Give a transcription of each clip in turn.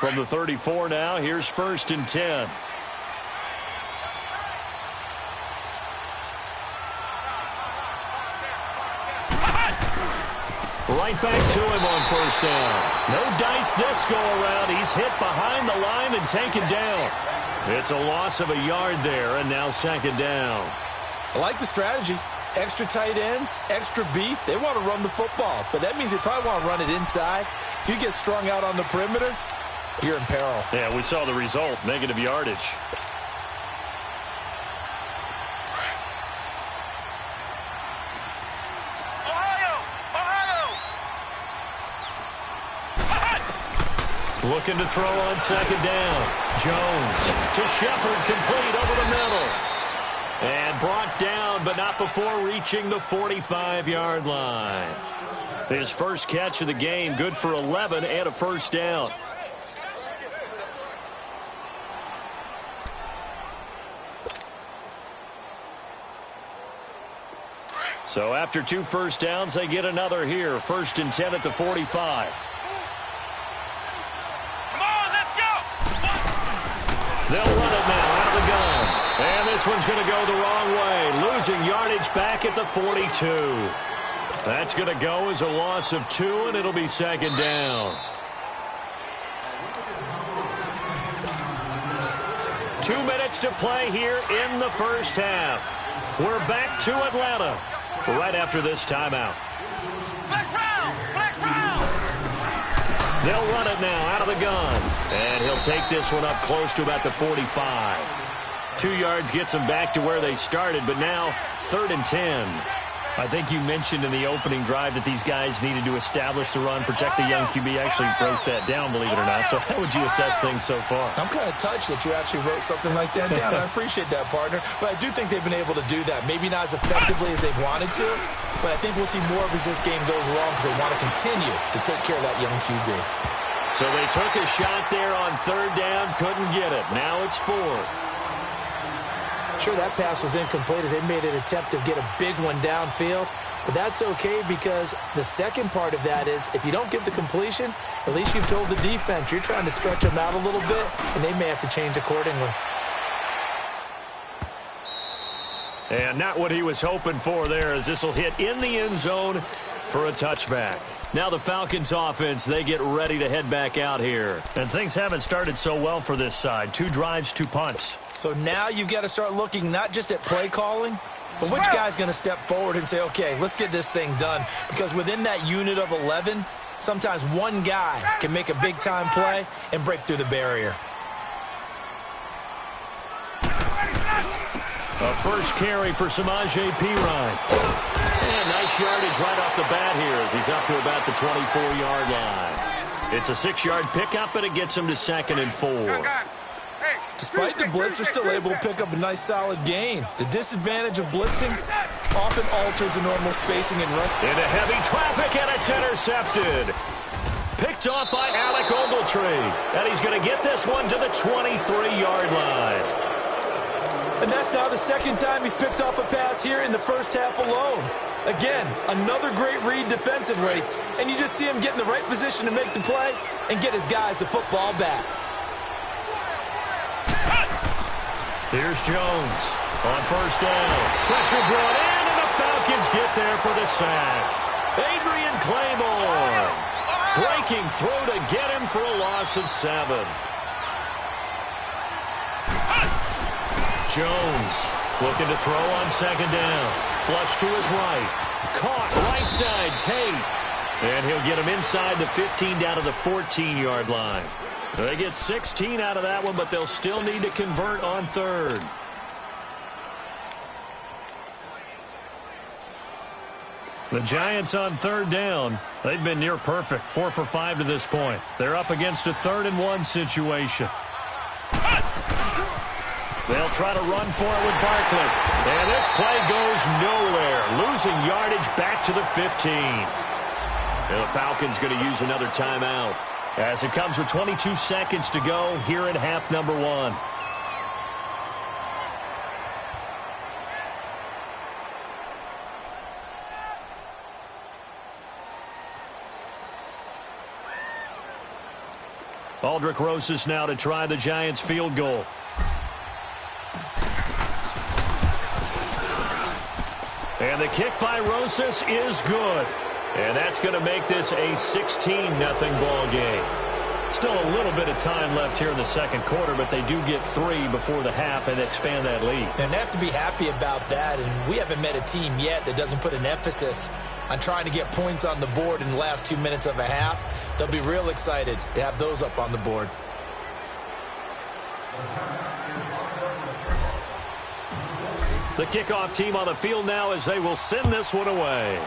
From the 34 now, here's 1st and 10. Right back to him on 1st down. No dice this go-around. He's hit behind the line and taken down. It's a loss of a yard there, and now 2nd down. I like the strategy. Extra tight ends, extra beef. They want to run the football, but that means they probably want to run it inside. If you get strung out on the perimeter, you're in peril. Yeah, we saw the result, negative yardage. Looking to throw on 2nd down. Jones to Shepard, complete over the middle. And brought down, but not before reaching the 45-yard line. His first catch of the game, good for 11 and a 1st down. So after 2 1st downs, they get another here. 1st and 10 at the 45. They'll run it now out of the gun. And this one's going to go the wrong way. Losing yardage back at the 42. That's going to go as a loss of 2, and it'll be 2nd down. 2 minutes to play here in the 1st half. We're back to Atlanta right after this timeout. They'll run it now out of the gun. And he'll take this one up close to about the 45. 2 yards gets them back to where they started, but now 3rd and 10. I think you mentioned in the opening drive that these guys needed to establish the run, protect the young QB. I actually wrote that down, believe it or not. So how would you assess things so far? I'm kind of touched that you actually wrote something like that down. I appreciate that, partner. But I do think they've been able to do that. Maybe not as effectively as they've wanted to, but I think we'll see more of as this game goes along because they want to continue to take care of that young QB. So they took a shot there on 3rd down, couldn't get it. Now it's 4th. Sure, that pass was incomplete as they made an attempt to get a big one downfield. But that's okay because the second part of that is if you don't get the completion, at least you've told the defense you're trying to stretch them out a little bit, and they may have to change accordingly. And not what he was hoping for there as this will hit in the end zone for a touchback. Now the Falcons offense, they get ready to head back out here. And things haven't started so well for this side. 2 drives, 2 punts. So now you've got to start looking not just at play calling, but which guy's going to step forward and say, okay, let's get this thing done. Because within that unit of 11, sometimes one guy can make a big-time play and break through the barrier. A first carry for Samaje Perine. And nice yardage right off the bat here as he's up to about the 24-yard line. It's a 6-yard pickup, but it gets him to 2nd and 4. Despite the blitz, they're still able to pick up a nice, solid gain. The disadvantage of blitzing often alters the normal spacing and run. Into heavy traffic, and it's intercepted. Picked off by Alec Ogletree. And he's going to get this one to the 23-yard line. And that's now the 2nd time he's picked off a pass here in the 1st half alone. Again, another great read defensively, and you just see him get in the right position to make the play and get his guys the football back. Here's Jones on 1st down. Pressure brought in, and the Falcons get there for the sack. Adrian Claymore breaking through to get him for a loss of 7. Jones looking to throw on 2nd down. Flush to his right. Caught right side, Tate. And he'll get him inside the 15 down to the 14-yard line. They get 16 out of that one, but they'll still need to convert on 3rd. The Giants on 3rd down. They've been near perfect, 4 for 5 to this point. They're up against a 3rd and 1 situation. They'll try to run for it with Barkley. And this play goes nowhere. Losing yardage back to the 15. And the Falcons going to use another timeout as it comes with 22 seconds to go here in half number 1. Aldrick Rosas now to try the Giants field goal. And the kick by Rosas is good. And that's going to make this a 16-0 ball game. Still a little bit of time left here in the second quarter, but they do get 3 before the half and expand that lead. And they have to be happy about that, and we haven't met a team yet that doesn't put an emphasis on trying to get points on the board in the last 2 minutes of a half. They'll be real excited to have those up on the board. The kickoff team on the field now as they will send this one away.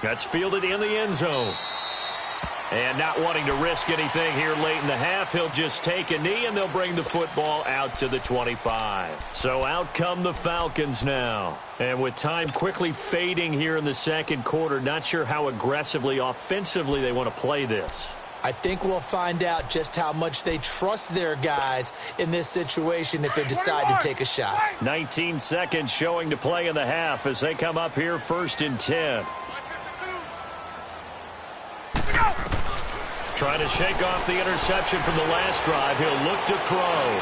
That's fielded in the end zone. And not wanting to risk anything here late in the half, he'll just take a knee and they'll bring the football out to the 25. So out come the Falcons now. And with time quickly fading here in the second quarter, not sure how aggressively, offensively they want to play this. I think we'll find out just how much they trust their guys in this situation if they decide to take a shot. 19 seconds showing to play in the half as they come up here 1st and 10. Trying to shake off the interception from the last drive. He'll look to throw.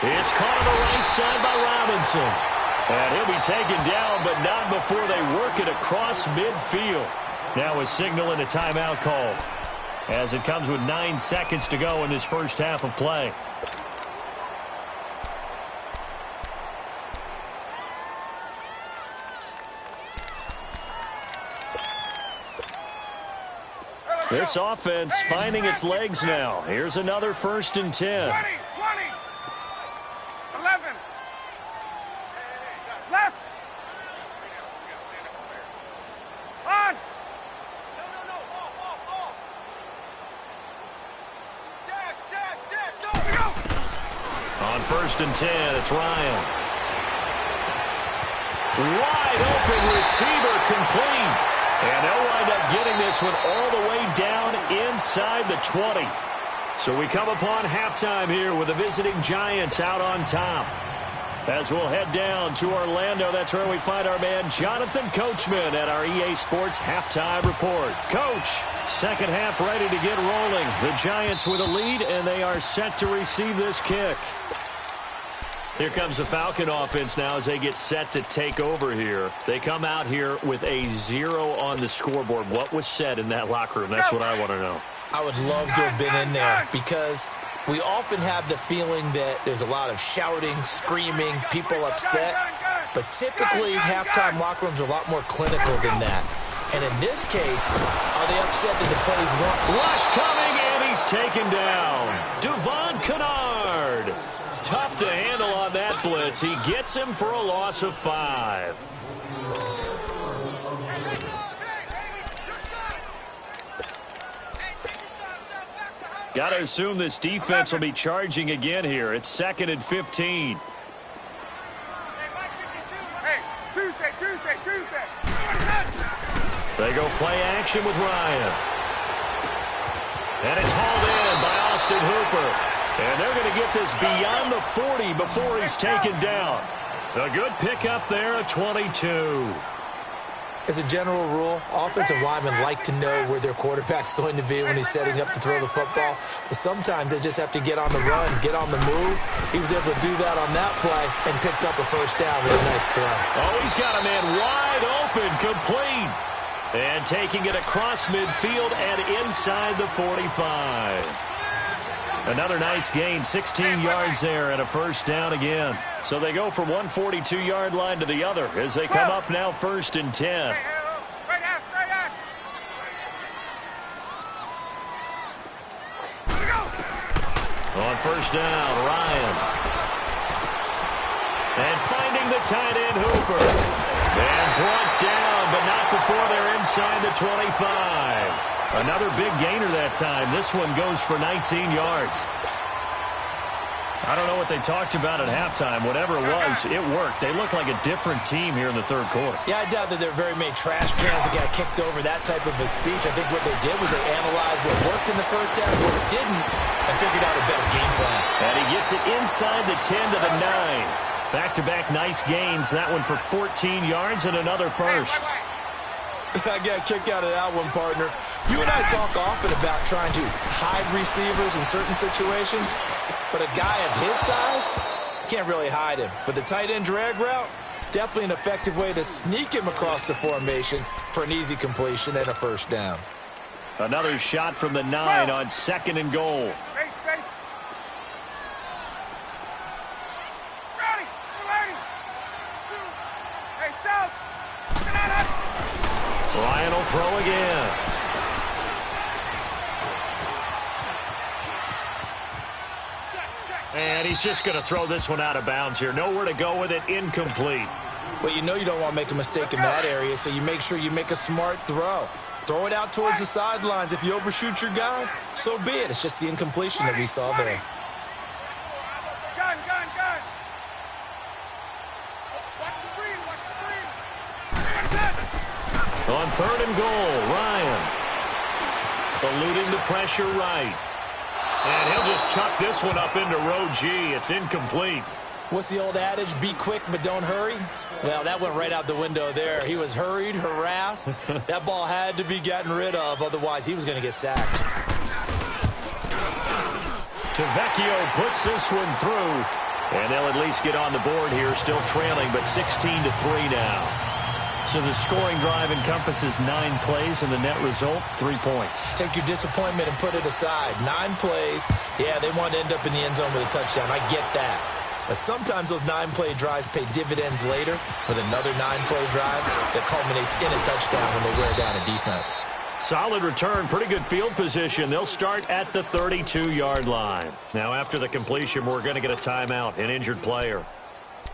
It's caught on the right side by Robinson. And he'll be taken down, but not before they work it across midfield. Now a signal and a timeout call as it comes with 9 seconds to go in this first half of play. This offense finding its legs now. Here's another 1st and 10. 20, 11. Left. On. Dash, go. On 1st and 10, it's Ryan. Wide open receiver complete. And they'll wind up getting this one all the way down inside the 20. So we come upon halftime here with the visiting Giants out on top. As we'll head down to Orlando, that's where we find our man Jonathan Coachman at our EA Sports Halftime Report. Coach, second half ready to get rolling. The Giants with a lead, and they are set to receive this kick. Here comes the Falcon offense now as they get set to take over here. They come out here with a 0 on the scoreboard. What was said in that locker room? That's what I want to know. I would love to have been in there because we often have the feeling that there's a lot of shouting, screaming, people upset. But typically, halftime locker rooms are a lot more clinical than that. And in this case, are they upset that the plays weren't? Rush coming, and he's taken down. Devon Kennard. Tough to handle on that blitz. He gets him for a loss of 5. Got to assume this defense will be charging again here. It's 2nd and 15. Hey, Tuesday. They go play action with Ryan. And it's hauled in by Austin Hooper. And they're going to get this beyond the 40 before he's taken down. A good pickup there, a 22. As a general rule, offensive linemen like to know where their quarterback's going to be when he's setting up to throw the football. But sometimes they just have to get on the run, get on the move. He was able to do that on that play and picks up a first down with a nice throw. Oh, he's got a man wide open, complete. And taking it across midfield and inside the 45. Another nice gain, 16 yards there and a first down again. So they go from one 42-yard line to the other as they come up now 1st and 10. On first down, Ryan. And finding the tight end, Hooper. And brought down, but not before they're inside the 25. Another big gainer that time. This one goes for 19 yards. I don't know what they talked about at halftime. Whatever it was, it worked. They look like a different team here in the third quarter. Yeah, I doubt that there are very many trash cans that got kicked over, that type of a speech. I think what they did was they analyzed what worked in the first half, what didn't, and figured out a better game plan. And he gets it inside the 10 to the 9. Back-to-back nice gains. That one for 14 yards and another first. I got a kick out of that one, partner. You and I talk often about trying to hide receivers in certain situations, but a guy of his size can't really hide him. But the tight end drag route, definitely an effective way to sneak him across the formation for an easy completion and a first down. Another shot from the 9 on 2nd and goal. Base, base. Ready, ready. Hey, South. Ryan will throw again. And he's just going to throw this one out of bounds here. Nowhere to go with it. Incomplete. Well, you know you don't want to make a mistake in that area, so you make sure you make a smart throw. Throw it out towards the sidelines. If you overshoot your guy, so be it. It's just the incompletion that we saw there. Gun, gun, gun. Watch the screen, watch the screen. On 3rd and goal, Ryan. Eluding the pressure right. And he'll just chuck this one up into row G. It's incomplete. What's the old adage? Be quick, but don't hurry? Well, that went right out the window there. He was hurried, harassed. That ball had to be gotten rid of, otherwise he was going to get sacked. Tavecchio puts this one through, and they'll at least get on the board here, still trailing, but 16-3 now. So the scoring drive encompasses 9 plays, and the net result, 3 points. Take your disappointment and put it aside. 9 plays. Yeah, they want to end up in the end zone with a touchdown. I get that. But sometimes those 9-play drives pay dividends later with another 9-play drive that culminates in a touchdown when they wear down a defense. Solid return, pretty good field position. They'll start at the 32-yard line. Now, after the completion, we're going to get a timeout, an injured player.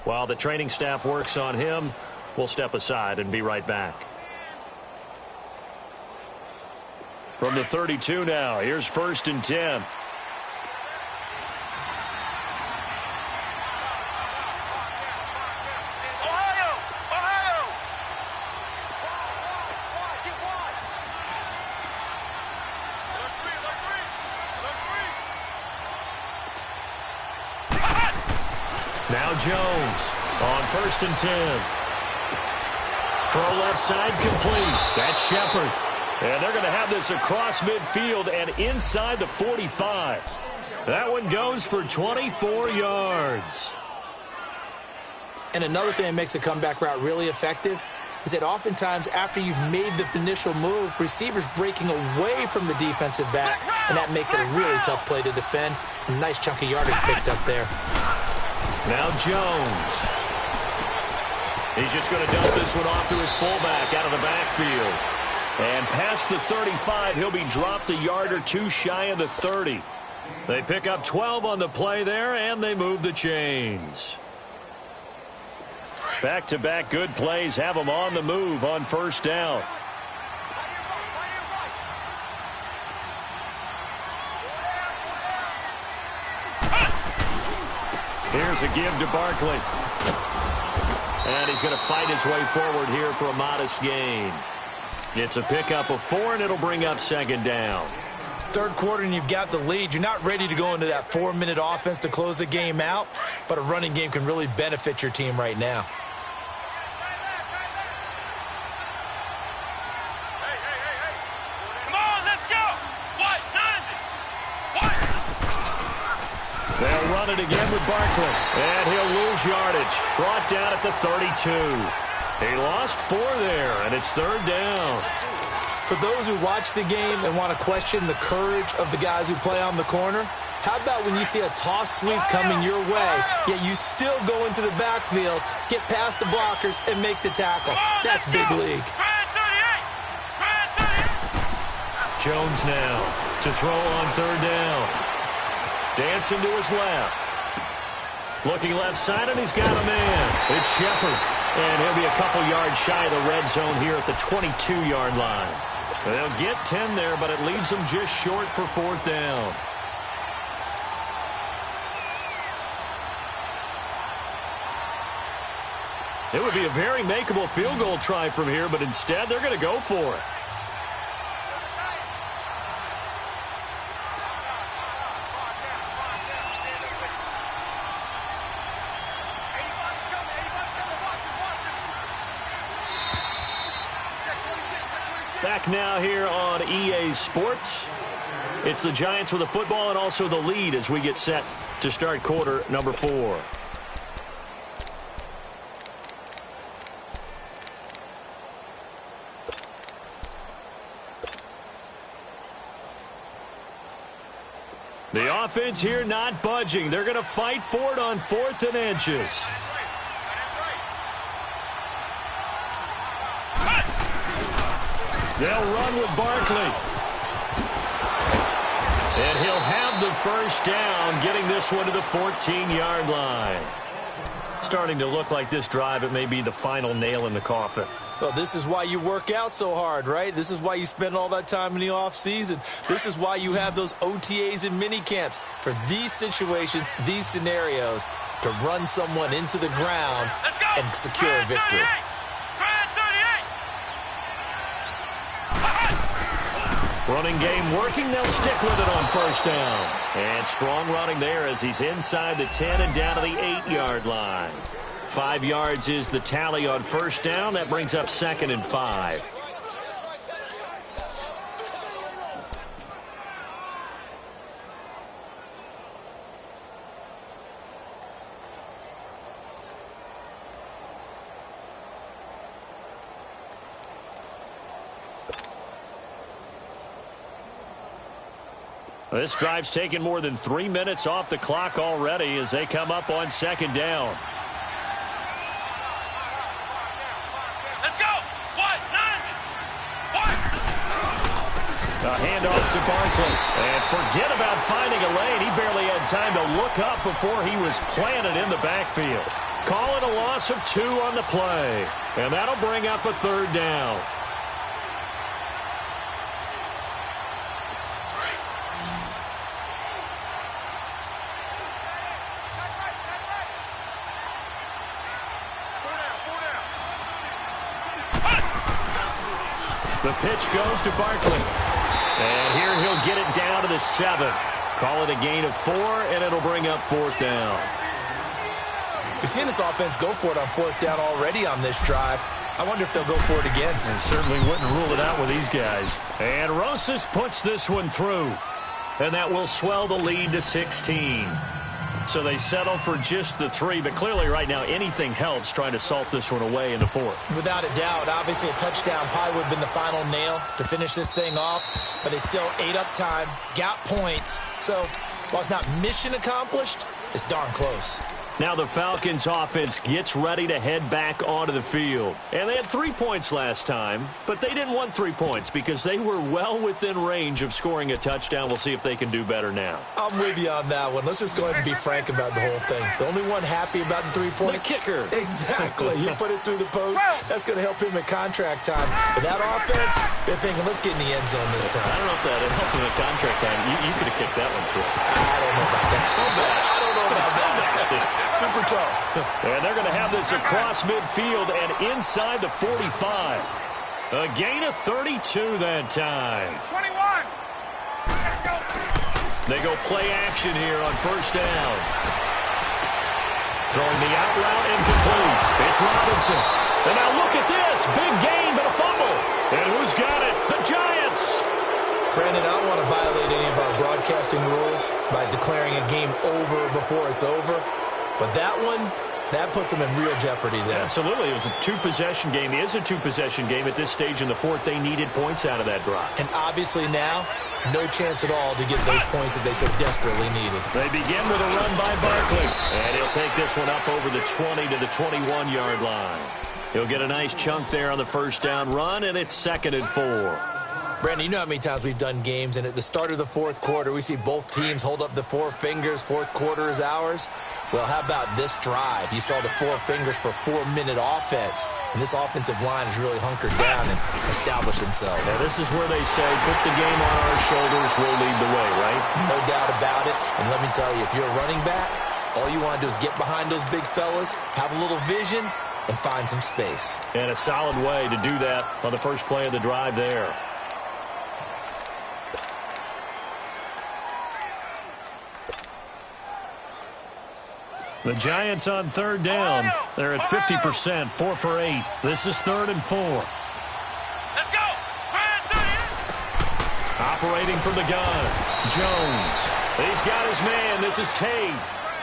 While the training staff works on him, we'll step aside and be right back. From the 32 now, here's 1st and 10. Now Jones on 1st and 10. Throw left side complete. That's Shepard. And they're going to have this across midfield and inside the 45. That one goes for 24 yards. And another thing that makes a comeback route really effective is that oftentimes after you've made the initial move, receivers breaking away from the defensive back, and that makes it a really tough play to defend. A nice chunk of yardage picked up there. Now Jones. He's just going to dump this one off to his fullback out of the backfield. And past the 35, he'll be dropped a yard or two shy of the 30. They pick up 12 on the play there, and they move the chains. Back-to-back good plays have them on the move on 1st down. Here's a give to Barkley. And he's going to fight his way forward here for a modest gain. It's a pickup of 4, and it'll bring up 2nd down. 3rd quarter, and you've got the lead. You're not ready to go into that 4-minute offense to close the game out, but a running game can really benefit your team right now. Come on, let's go. White, 90. White. They'll run it again with Barkley. And he'll lose yardage. Brought down at the 32. He lost 4 there, and it's 3rd down. For those who watch the game and want to question the courage of the guys who play on the corner, how about when you see a toss sweep coming your way, yet you still go into the backfield, get past the blockers, and make the tackle? That's big league. Jones now to throw on 3rd down. Dancing to his left. Looking left side, and he's got a man. It's Shepard. And he'll be a couple yards shy of the red zone here at the 22-yard line. They'll get 10 there, but it leaves them just short for 4th down. It would be a very makeable field goal try from here, but instead they're going to go for it. back now here on EA Sports. It's the Giants with the football and also the lead as we get set to start quarter number 4. The offense here not budging. They're going to fight for it on 4th and inches. They'll run with Barkley. And he'll have the first down, getting this one to the 14-yard line. Starting to look like this drive, it may be the final nail in the coffin. Well, this is why you work out so hard, right? This is why you spend all that time in the offseason. This is why you have those OTAs and mini camps for these situations, these scenarios, to run someone into the ground and secure a victory. Running game working. They'll stick with it on first down. And strong running there as he's inside the 10 and down to the 8-yard line. 5 yards is the tally on first down. That brings up 2nd and 5. This drive's taken more than 3 minutes off the clock already as they come up on 2nd down. Let's go! What? 9! What? A handoff to Barkley. And forget about finding a lane. He barely had time to look up before he was planted in the backfield. Call it a loss of 2 on the play. And that'll bring up a 3rd down. The pitch goes to Barkley. And here he'll get it down to the 7. Call it a gain of 4, and it'll bring up 4th down. We've seen this offense go for it on 4th down already on this drive. I wonder if they'll go for it again. And certainly wouldn't rule it out with these guys. And Rosas puts this one through. And that will swell the lead to 16. So they settle for just the 3, but clearly right now anything helps trying to salt this one away in the 4th. Without a doubt, obviously a touchdown probably would have been the final nail to finish this thing off, but they still ate up time, got points. So while it's not mission accomplished, it's darn close. Now the Falcons offense gets ready to head back onto the field. And they had 3 points last time, but they didn't want 3 points because they were well within range of scoring a touchdown. We'll see if they can do better now. I'm with you on that one. Let's just go ahead and be frank about the whole thing. The only one happy about the 3-point? The kicker. Exactly. He put it through the post. That's going to help him in contract time. But that offense, they're thinking, let's get in the end zone this time. I don't know if that helped him in contract time. You could have kicked that one through. I don't know about that. I don't know about that. Super tough. And they're going to have this across midfield and inside the 45. A gain of 32 that time. 21! Let's go! They go play action here on first down. Throwing the out route incomplete. It's Robinson. And now look at this. Big gain, but a fumble. And who's got it? The Giants. Brandon, I don't want to violate any of our broadcasting rules by declaring a game over before it's over. But that one, that puts them in real jeopardy there. Absolutely. It was a 2-possession game. It is a 2-possession game at this stage in the 4th. They needed points out of that drive. And obviously now, no chance at all to get those points that they so desperately needed. They begin with a run by Barkley. And he'll take this one up over the 20 to the 21-yard line. He'll get a nice chunk there on the first down run, and it's 2nd and 4. Brandon, you know how many times we've done games, and at the start of the 4th quarter, we see both teams hold up the 4 fingers, 4th quarter is ours. Well, how about this drive? You saw the 4 fingers for 4-minute offense, and this offensive line has really hunkered down and established themselves. Now, this is where they say, put the game on our shoulders, we'll lead the way, right? No doubt about it, and let me tell you, if you're a running back, all you want to do is get behind those big fellas, have a little vision, and find some space. And a solid way to do that on the first play of the drive there. The Giants on 3rd down. They're at 50%, 4 for 8. This is 3rd and 4. Let's go! Operating from the gun, Jones. He's got his man. This is Tate.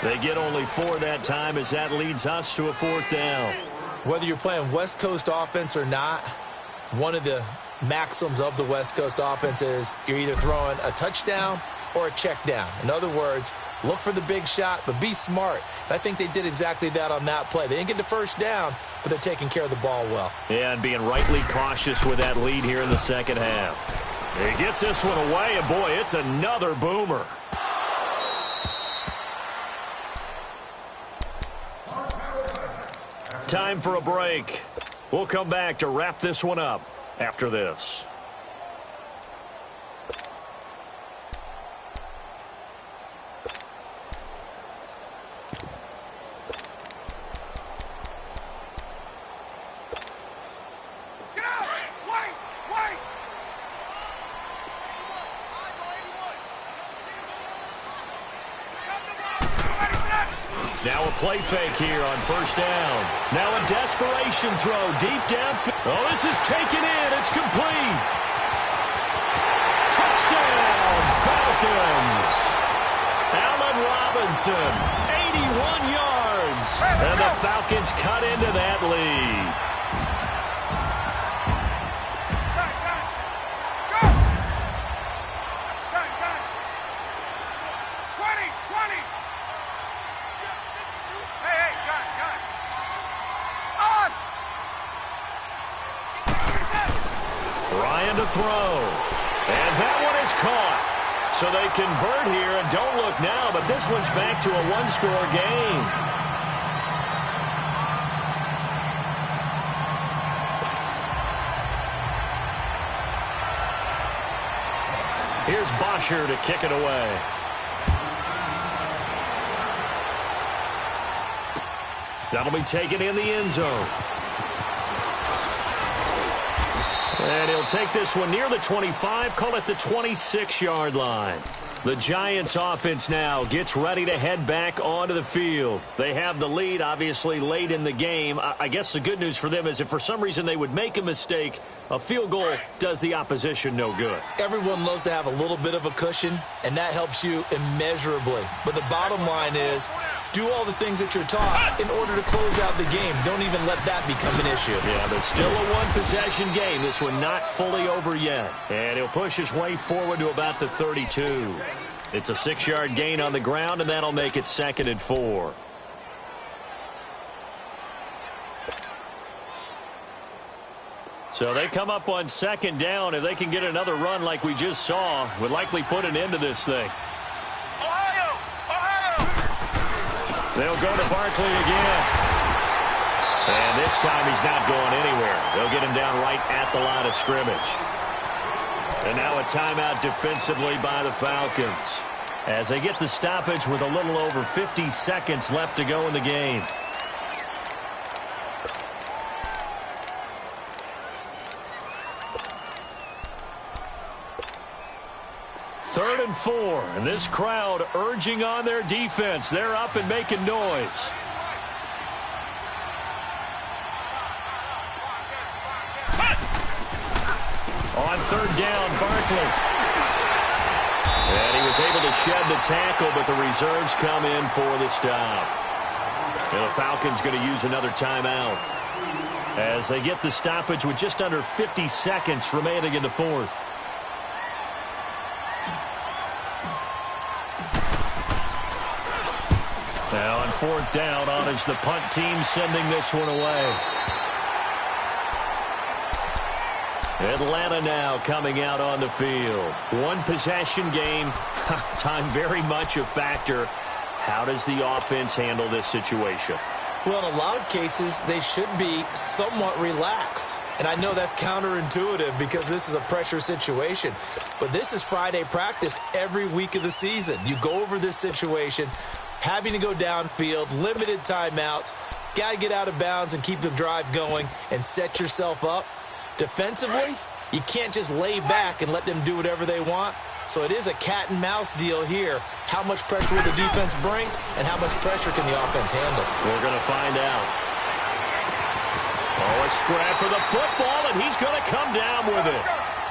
They get only 4 that time as that leads us to a 4th down. Whether you're playing West Coast offense or not, one of the maxims of the West Coast offense is you're either throwing a touchdown or a check down. In other words, look for the big shot, but be smart. And I think they did exactly that on that play. They didn't get the first down, but they're taking care of the ball well. Yeah, and being rightly cautious with that lead here in the second half. He gets this one away, and boy, it's another boomer. Time for a break. We'll come back to wrap this one up after this. Get out! Wait! Wait! Now a play fake here on 1st down. Now a desperation throw deep downfield. Oh, this is taken in. It's complete. Touchdown, Falcons. Allen Robinson, 81 yards. And the Falcons cut into that lead. To throw. And that one is caught. So they convert here, and don't look now, but this one's back to a 1-score game. Here's Bosher to kick it away. That'll be taken in the end zone. And he'll take this one near the 25, call it the 26-yard line. The Giants offense now gets ready to head back onto the field. They have the lead, obviously, late in the game. I guess the good news for them is if for some reason they would make a mistake, a field goal does the opposition no good. Everyone loves to have a little bit of a cushion, and that helps you immeasurably. But the bottom line is, do all the things that you're taught in order to close out the game. Don't even let that become an issue. Yeah, but still a one-possession game. This one not fully over yet. And he'll push his way forward to about the 32. It's a 6-yard gain on the ground, and that'll make it 2nd and 4. So they come up on 2nd down. If they can get another run like we just saw, would likely put an end to this thing. They'll go to Barkley again. And this time he's not going anywhere. They'll get him down right at the line of scrimmage. And now a timeout defensively by the Falcons as they get the stoppage with a little over 50 seconds left to go in the game. Third and 4, and this crowd urging on their defense. They're up and making noise. On 3rd down, Barkley. And he was able to shed the tackle, but the reserves come in for the stop. And the Falcons going to use another timeout as they get the stoppage with just under 50 seconds remaining in the 4th. Now on 4th down, on is the punt team sending this one away. Atlanta now coming out on the field. One possession game. Time very much a factor. How does the offense handle this situation? Well, in a lot of cases, they should be somewhat relaxed. And I know that's counterintuitive because this is a pressure situation. But this is Friday practice every week of the season. You go over this situation, having to go downfield, limited timeouts, got to get out of bounds and keep the drive going and set yourself up. Defensively, you can't just lay back and let them do whatever they want. So it is a cat and mouse deal here. How much pressure will the defense bring and how much pressure can the offense handle? We're going to find out. Oh, a scrap for the football, and he's going to come down with it.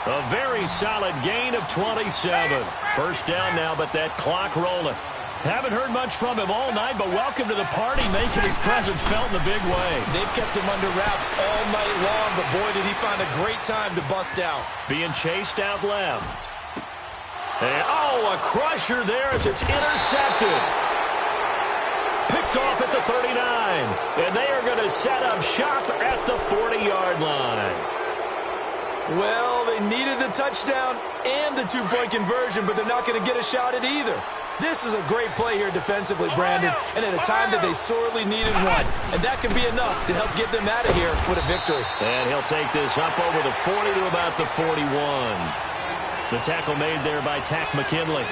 A very solid gain of 27. First down now, but that clock rolling. Haven't heard much from him all night, but welcome to the party, making his presence felt in a big way. They've kept him under wraps all night long, but boy, did he find a great time to bust out. Being chased out left. And, oh, a crusher there as it's intercepted. Picked off at the 39. And they are going to set up shop at the 40-yard line. Well, they needed the touchdown and the two-point conversion, but they're not going to get a shot at either. This is a great play here defensively, Brandon, and at a time that they sorely needed one. And that can be enough to help get them out of here with a victory. And he'll take this up over the 40 to about the 41. The tackle made there by Tack McKinley.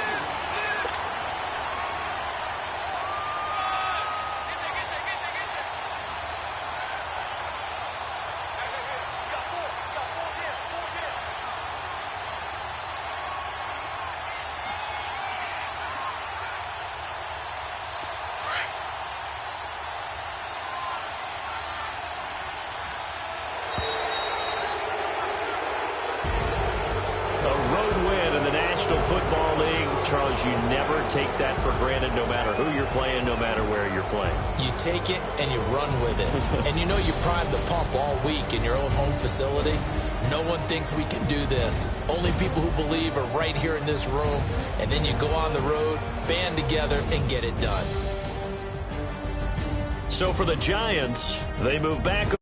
Football League, Charles, you never take that for granted no matter who you're playing, no matter where you're playing. You take it and you run with it. And you know you primed the pump all week in your own home facility. No one thinks we can do this. Only people who believe are right here in this room. And then you go on the road, band together, and get it done. So for the Giants, they move back